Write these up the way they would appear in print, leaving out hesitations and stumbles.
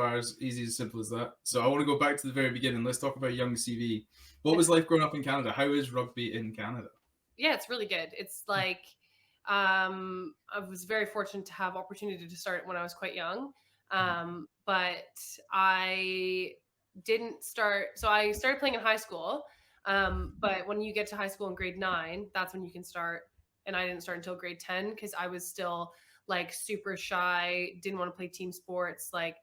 fire, as easy, as simple as that. So I want to go back to the very beginning. Let's talk about young CV. What was life growing up in Canada? How is rugby in Canada? Yeah, it's really good. It's like I was very fortunate to have opportunity to start when I was quite young. But I didn't start. So I started playing in high school. But when you get to high school in grade 9, that's when you can start. And I didn't start until grade 10 because I was still like super shy, didn't want to play team sports. Like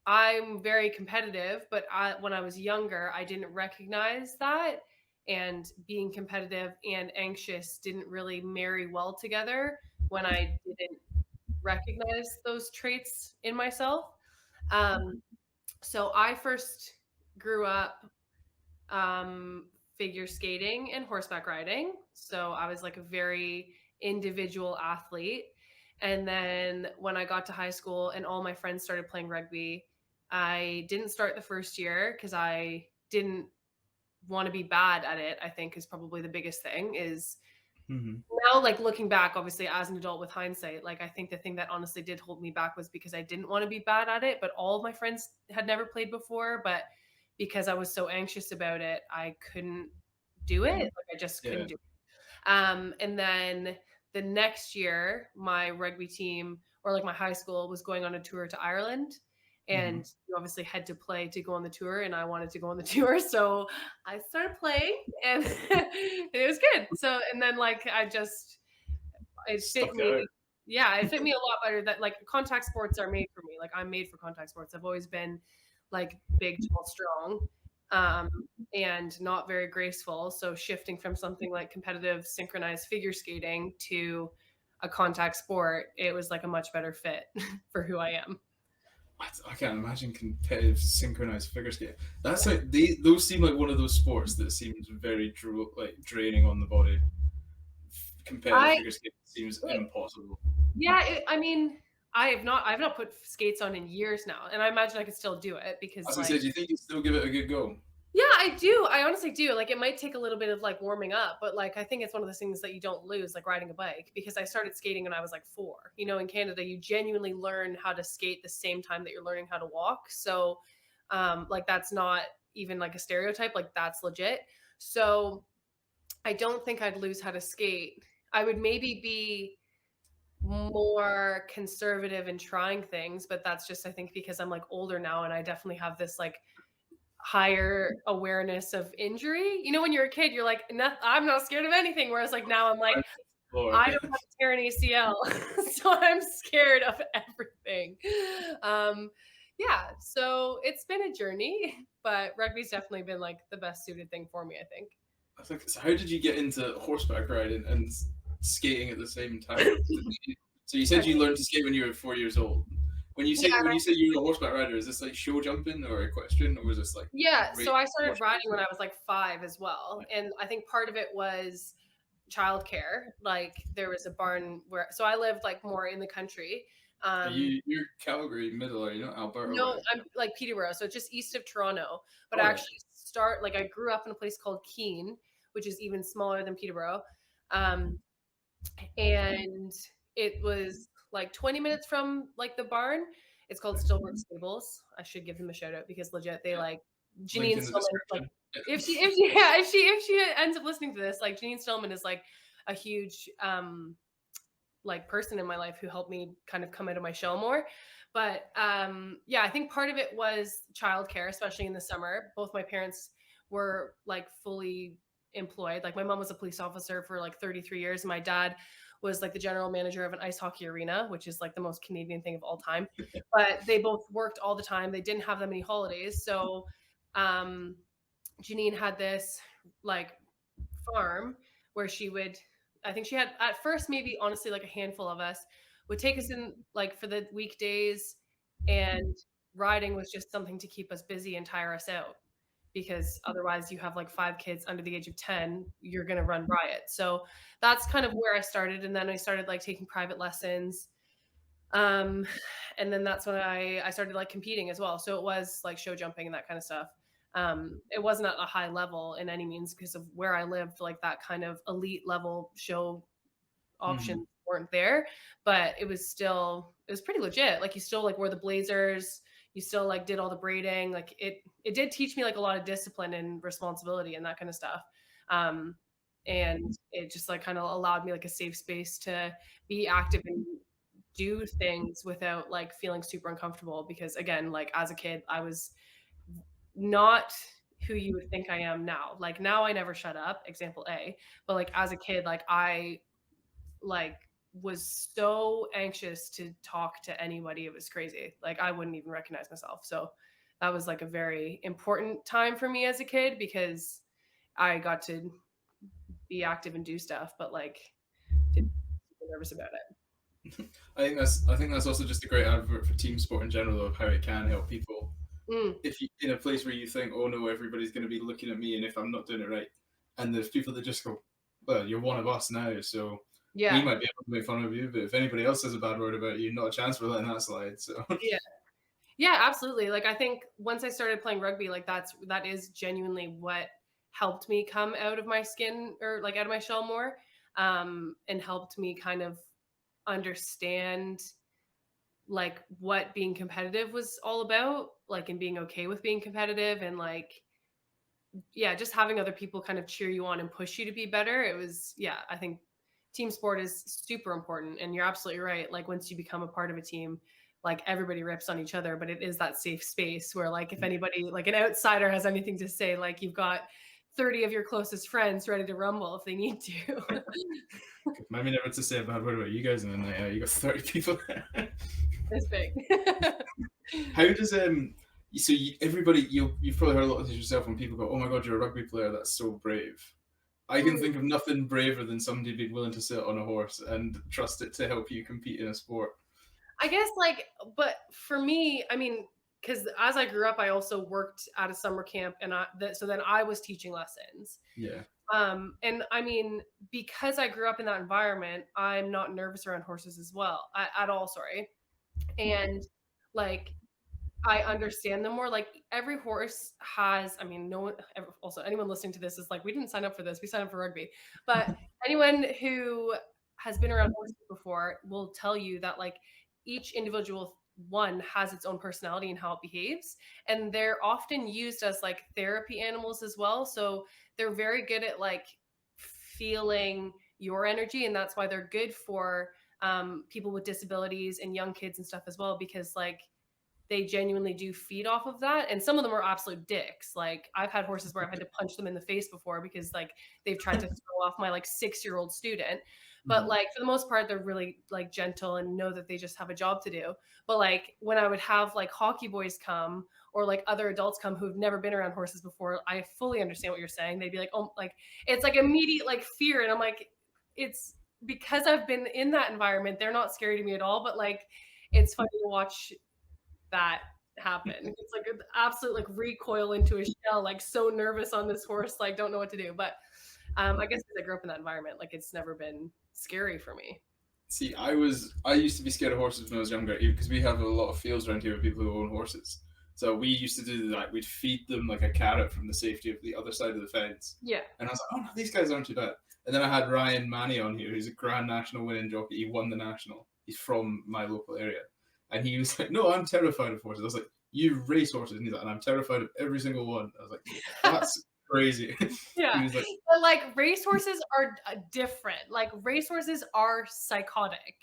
I'm very competitive, but when I was younger, I didn't recognize that. And being competitive and anxious didn't really marry well together when I didn't recognize those traits in myself. So I first grew up figure skating and horseback riding. So I was like a very individual athlete. And then when I got to high school and all my friends started playing rugby, I didn't start the first year because I didn't want to be bad at it. I think is probably the biggest thing is now, like looking back, obviously as an adult with hindsight, like I think the thing that honestly did hold me back was because I didn't want to be bad at it, but all of my friends had never played before, but because I was so anxious about it, I couldn't do it. Like I just couldn't do it. And then the next year, my rugby team or like my high school was going on a tour to Ireland. And you obviously had to play to go on the tour, and I wanted to go on the tour. So I started playing and it was good. So, and then like it fit me. Yeah, it fit me a lot better that like contact sports are made for me. Like I'm made for contact sports. I've always been like big, tall, strong, and not very graceful. So shifting from something like competitive synchronized figure skating to a contact sport, it was like a much better fit for who I am. I can't imagine competitive synchronized figure skating. That's like those seem like one of those sports that seems very draining on the body. Competitive figure skating seems impossible. Yeah, I mean, I've not put skates on in years now, and I imagine I could still do it because As I like said, do you think you'd still give it a good go? yeah, I do. I honestly do. Like it might take a little bit of like warming up, but like I think it's one of those things that you don't lose, like riding a bike, because I started skating when I was like 4. You know, in Canada, you genuinely learn how to skate the same time that you're learning how to walk. So like that's not even like a stereotype, like that's legit. So I don't think I'd lose how to skate. I would maybe be more conservative in trying things, but that's just I think because I'm like older now and I definitely have this like higher awareness of injury. You know, when you're a kid, you're like, I'm not scared of anything. Whereas like now I'm like, I don't have to tear an ACL, so I'm scared of everything. Yeah, so it's been a journey, but rugby's definitely been like the best suited thing for me, I think. So how did you get into horseback riding and skating at the same time? So you said you learned to skate when you were 4 years old. When you say you're a horseback rider, is this like show jumping or equestrian, or was this like so I started riding when I was like 5 as well, and I think part of it was childcare. Like there was a barn where I lived like more in the country. You're Calgary middle, are you not Alberta? No, I'm like Peterborough, so just east of Toronto. But I actually I grew up in a place called Keene, which is even smaller than Peterborough. And it was like 20 minutes from like the barn. It's called Stillbrook Stables. I should give them a shout out because legit they like Janine Stillman. Like if she ends up listening to this, like Janine Stillman is like a huge like person in my life who helped me kind of come out of my shell more. But yeah, I think part of it was childcare, especially in the summer. Both my parents were like fully employed. Like my mom was a police officer for like 33 years. And my dad was like the general manager of an ice hockey arena, which is like the most Canadian thing of all time. But they both worked all the time. They didn't have that many holidays. So Janine had this like farm where she would, I think she had at first maybe honestly like a handful of us would take us in like for the weekdays, and riding was just something to keep us busy and tire us out, because otherwise you have like 5 kids under the age of 10, you're going to run riot. So that's kind of where I started. And then I started like taking private lessons. And then that's when I started like competing as well. So it was like show jumping and that kind of stuff. It wasn't at a high level in any means because of where I lived, like that kind of elite level show options weren't there, but it was pretty legit. Like you still like wore the blazers, you still like did all the braiding. Like it did teach me like a lot of discipline and responsibility and that kind of stuff. And it just like kind of allowed me like a safe space to be active and do things without like feeling super uncomfortable, because again, like as a kid, I was not who you would think I am now. Like now I never shut up, example A, but like as a kid, like I like was so anxious to talk to anybody. It was crazy. Like I wouldn't even recognize myself. So that was like a very important time for me as a kid, because I got to be active and do stuff, but like didn't be super nervous about it. I think that's also just a great advert for team sport in general, of how it can help people. If you in a place where you think, oh no, everybody's going to be looking at me, and if I'm not doing it right, and there's people that just go, well, you're one of us now, so we might be able to make fun of you, but if anybody else says a bad word about you, not a chance for letting that slide. So yeah, absolutely. Like I think once I started playing rugby, like that is genuinely what helped me come out of my skin, or like out of my shell more, and helped me kind of understand like what being competitive was all about, like, and being okay with being competitive, and like, yeah, just having other people kind of cheer you on and push you to be better. It was, yeah, I think team sport is super important. And you're absolutely right. Like once you become a part of a team, like everybody rips on each other, but it is that safe space where like if anybody, like an outsider has anything to say, like you've got 30 of your closest friends ready to rumble if they need to. Remind me never to say a bad word about you guys, and then you got 30 people. It's big. How does so everybody, you've probably heard a lot of this yourself, when people go, oh my god, you're a rugby player, that's so brave. I can think of nothing braver than somebody being willing to sit on a horse and trust it to help you compete in a sport. I guess like, but for me, I mean, because as I grew up, I also worked at a summer camp, and so then I was teaching lessons. Yeah. And I mean, because I grew up in that environment, I'm not nervous around horses as well, at all. Sorry. And like, I understand them more. Like every horse has, I mean, no one, also anyone listening to this is like, we didn't sign up for this. We signed up for rugby. But anyone who has been around horses before will tell you that like each individual one has its own personality and how it behaves. And they're often used as like therapy animals as well. So they're very good at like feeling your energy. And that's why they're good for people with disabilities and young kids and stuff as well, because like they genuinely do feed off of that. And some of them are absolute dicks. Like I've had horses where I've had to punch them in the face before because like they've tried to throw off my like 6-year-old student. But like for the most part, they're really like gentle and know that they just have a job to do. But like when I would have like hockey boys come, or like other adults come who've never been around horses before, I fully understand what you're saying. They'd be like, oh, like it's like immediate like fear. And I'm like, it's because I've been in that environment, they're not scary to me at all. But like it's funny to watch that happen. It's like an absolute like recoil into a shell, like so nervous on this horse, like don't know what to do. But I guess because I grew up in that environment, like it's never been scary for me. See, I used to be scared of horses when I was younger, because we have a lot of fields around here with people who own horses. So we used to do that. We'd feed them like a carrot from the safety of the other side of the fence. Yeah. And I was like, oh no, these guys aren't too bad. And then I had Ryan Manny on here, who's a Grand National winning jockey. He won the national. He's from my local area. And he was like, no, I'm terrified of horses. I was like, you race horses? And he's like, and I'm terrified of every single one. I was like, that's crazy. Yeah. Like, but like racehorses are different. Like racehorses are psychotic.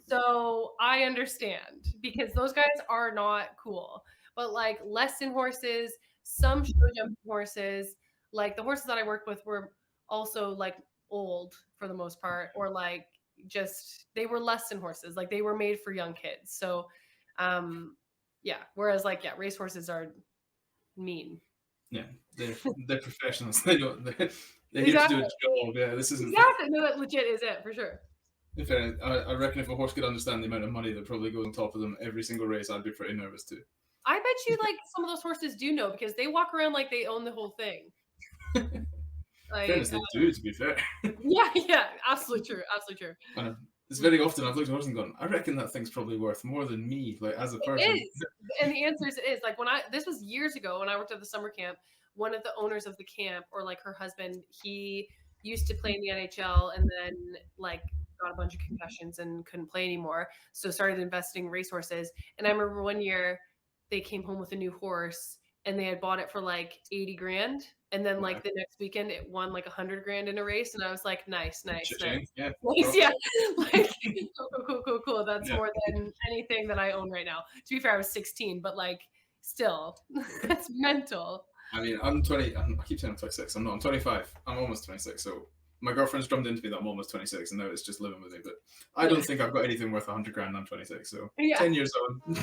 So I understand, because those guys are not cool. But like lesson horses, some show jumping horses, like the horses that I worked with were also like old for the most part, or like just they were lesson horses, like they were made for young kids. So yeah, whereas like yeah, race horses are mean. Yeah, they're professionals. They don't they're here to do a job. Yeah, this isn't exactly. No, that legit is it for sure. If I reckon if a horse could understand the amount of money that probably goes on top of them every single race, I'd be pretty nervous too. I bet you like some of those horses do know, because they walk around like they own the whole thing. Like, fairness, they do, to be fair. Yeah, absolutely true. Absolutely true. It's very often I've looked at a horse and gone, I reckon that thing's probably worth more than me, like as a person. It is. And the answer is it is. Like this was years ago when I worked at the summer camp, one of the owners of the camp, or like her husband, he used to play in the NHL and then like got a bunch of concussions and couldn't play anymore. So started investing in racehorses. And I remember one year they came home with a new horse and they had bought it for like 80 grand. And then like the next weekend it won like 100 grand in a race. And I was like, nice. Yeah. Yeah. Like, cool. That's more than anything that I own right now. To be fair, I was 16, but like still, that's mental. I mean, I'm 20. I keep saying I'm 26. I'm not. I'm 25. I'm almost 26. So my girlfriend's drummed into me that I'm almost 26, and now it's just living with me. But I don't think I've got anything worth 100 grand. I'm 26. So 10 years on.